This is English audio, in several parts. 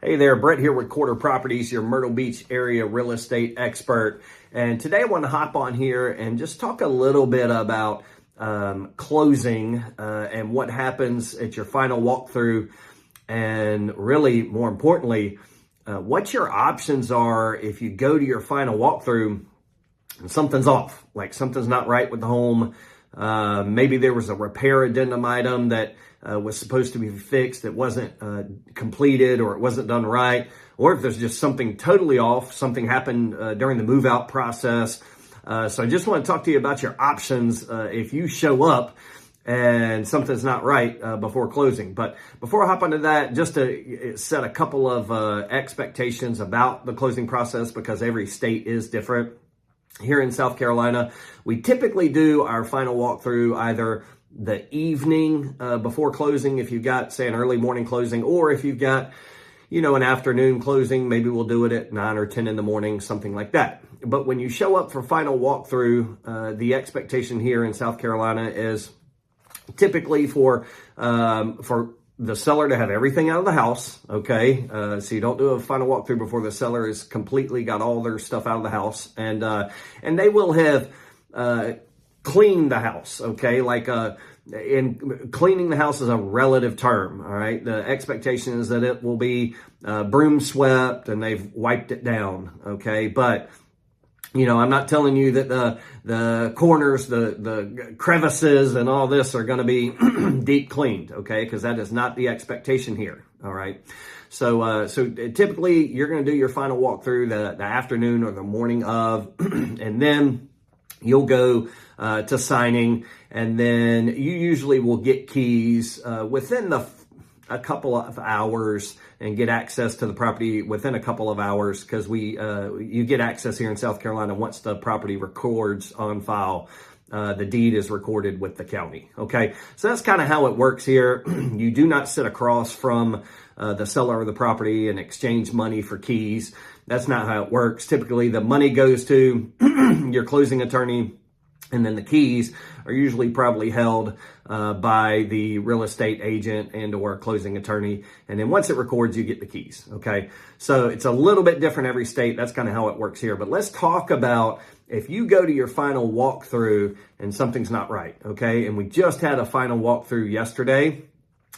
Hey there, Brett here with Quarter Properties, your Myrtle Beach area real estate expert. And today I want to hop on here and just talk a little bit about closing and what happens at your final walkthrough. And really, more importantly, what your options are if you go to your final walkthrough and something's off, like something's not right with the home. Maybe there was a repair addendum item that was supposed to be fixed that wasn't completed, or it wasn't done right, or if there's just something totally off, something happened during the move out process. So I just want to talk to you about your options if you show up and something's not right before closing. But before I hop into that, just to set a couple of expectations about the closing process, because every state is different. Here in South Carolina, we typically do our final walkthrough either the evening before closing, if you've got, say, an early morning closing, or if you've got, an afternoon closing, maybe we'll do it at 9 or 10 in the morning, something like that. But when you show up for final walkthrough, the expectation here in South Carolina is typically for the seller to have everything out of the house, okay? So you don't do a final walkthrough before the seller has completely got all their stuff out of the house. And they will have cleaned the house, okay? And cleaning the house is a relative term, all right? The expectation is that it will be broom swept and they've wiped it down, okay? But I'm not telling you that the corners, the crevices and all this are going to be deep cleaned, okay? Because that is not the expectation here, all right? So typically you're going to do your final walkthrough the afternoon or the morning of, and then you'll go to signing, and then you usually will get keys within a couple of hours and get access to the property within a couple of hours, because you get access here in South Carolina once the property records on file. The deed is recorded with the county. Okay, so that's kind of how it works here. You do not sit across from the seller of the property and exchange money for keys. That's not how it works. Typically, the money goes to your closing attorney, and then the keys are usually probably held by the real estate agent and or closing attorney. And then once it records, you get the keys, okay? So it's a little bit different every state. That's kind of how it works here. But let's talk about if you go to your final walkthrough and something's not right, okay? And we just had a final walkthrough yesterday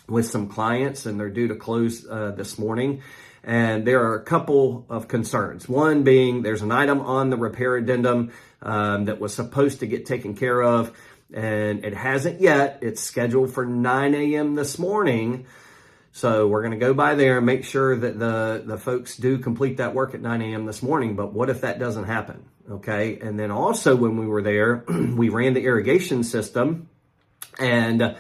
with some clients, and they're due to close this morning. And there are a couple of concerns. One being there's an item on the repair addendum that was supposed to get taken care of, and it hasn't yet. It's scheduled for 9 a.m. this morning. So we're going to go by there and make sure that the folks do complete that work at 9 a.m. this morning. But what if that doesn't happen? Okay. And then also when we were there, we ran the irrigation system, and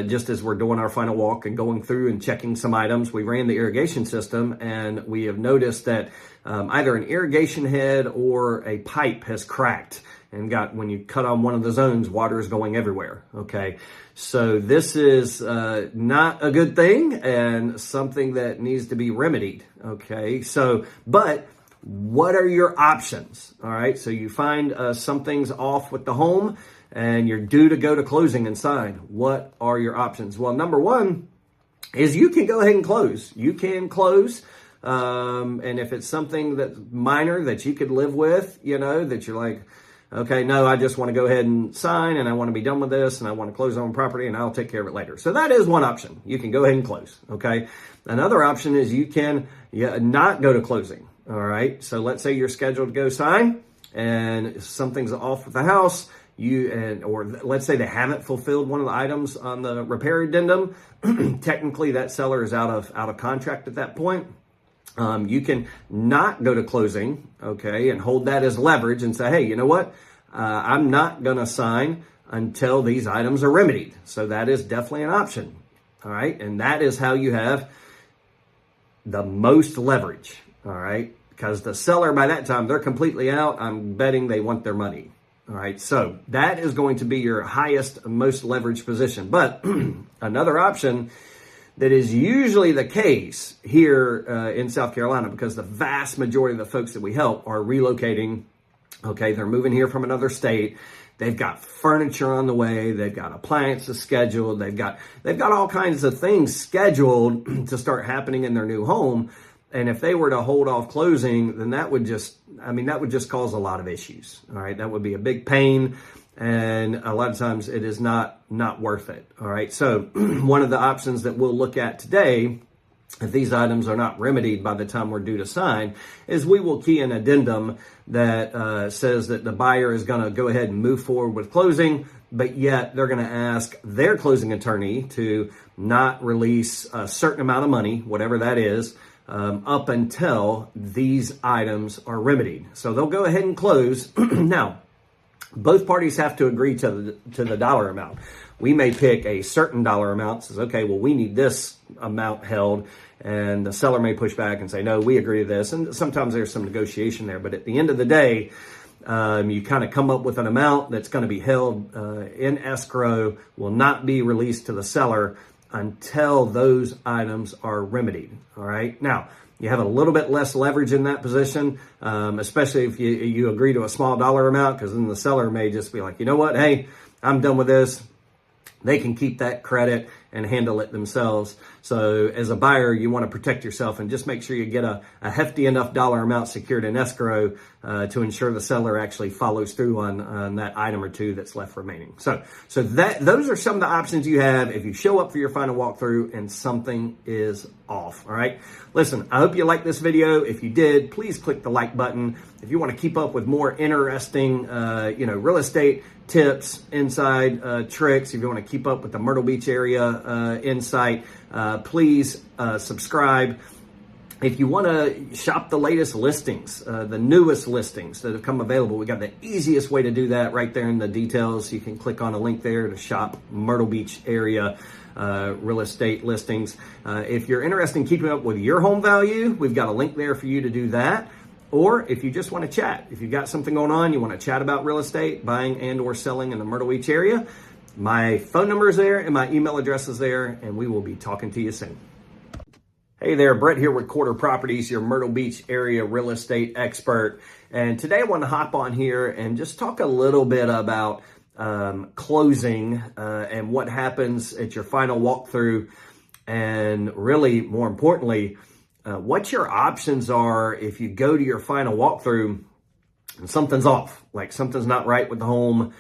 just as we're doing our final walk and going through and checking some items, we ran the irrigation system, and we have noticed that either an irrigation head or a pipe has cracked and when you cut on one of the zones, water is going everywhere. Okay. So this is not a good thing and something that needs to be remedied. Okay. So, but what are your options? All right. So you find something's off with the home, and you're due to go to closing and sign. What are your options? Well, number one is you can go ahead and close. You can close. And if it's something that's minor that you could live with, that you're like, okay, no, I just want to go ahead and sign, and I want to be done with this, and I want to close on property, and I'll take care of it later. So that is one option. You can go ahead and close. Okay. Another option is you can not go to closing. All right. So let's say you're scheduled to go sign and something's off with the house. Or let's say they haven't fulfilled one of the items on the repair addendum. Technically, that seller is out of contract at that point. You can not go to closing, okay, and hold that as leverage and say, hey, you know what? I'm not going to sign until these items are remedied. So that is definitely an option, all right? And that is how you have the most leverage, all right? Because the seller, by that time, they're completely out. I'm betting they want their money. All right, so that is going to be your highest, most leveraged position. But another option that is usually the case here in South Carolina, because the vast majority of the folks that we help are relocating. Okay, they're moving here from another state. They've got furniture on the way. They've got appliances scheduled. They've got all kinds of things scheduled to start happening in their new home. And if they were to hold off closing, then that would just cause a lot of issues. All right. That would be a big pain. And a lot of times it is not worth it. All right. So one of the options that we'll look at today, if these items are not remedied by the time we're due to sign, is we will key an addendum that says that the buyer is going to go ahead and move forward with closing, but yet they're going to ask their closing attorney to not release a certain amount of money, whatever that is, up until these items are remedied. So they'll go ahead and close. Now, both parties have to agree to the dollar amount. We may pick a certain dollar amount, says, okay, well, we need this amount held. And the seller may push back and say, no, we agree to this. And sometimes there's some negotiation there. But at the end of the day, you kind of come up with an amount that's going to be held in escrow, will not be released to the seller until those items are remedied. All right. Now, you have a little bit less leverage in that position, especially if you agree to a small dollar amount, because then the seller may just be like, you know what? Hey, I'm done with this. They can keep that credit and handle it themselves. So as a buyer, you want to protect yourself and just make sure you get a hefty enough dollar amount secured in escrow to ensure the seller actually follows through on that item or two that's left remaining. So those are some of the options you have if you show up for your final walkthrough and something is off. All right. Listen, I hope you liked this video. If you did, please click the like button. If you want to keep up with more interesting, real estate tips, inside tricks, if you want to keep up with the Myrtle Beach area insight, please subscribe. If you want to shop the latest listings, the newest listings that have come available, we got the easiest way to do that right there in the details. You can click on a link there to shop Myrtle Beach area real estate listings. If you're interested in keeping up with your home value, we've got a link there for you to do that. Or if you just want to chat, if you've got something going on, you want to chat about real estate, buying and or selling in the Myrtle Beach area, my phone number is there and my email address is there, and we will be talking to you soon. Hey there, Brett here with Quarter Properties, your Myrtle Beach area real estate expert. And today I want to hop on here and just talk a little bit about closing and what happens at your final walkthrough, and really more importantly, what your options are if you go to your final walkthrough and something's off, like something's not right with the home.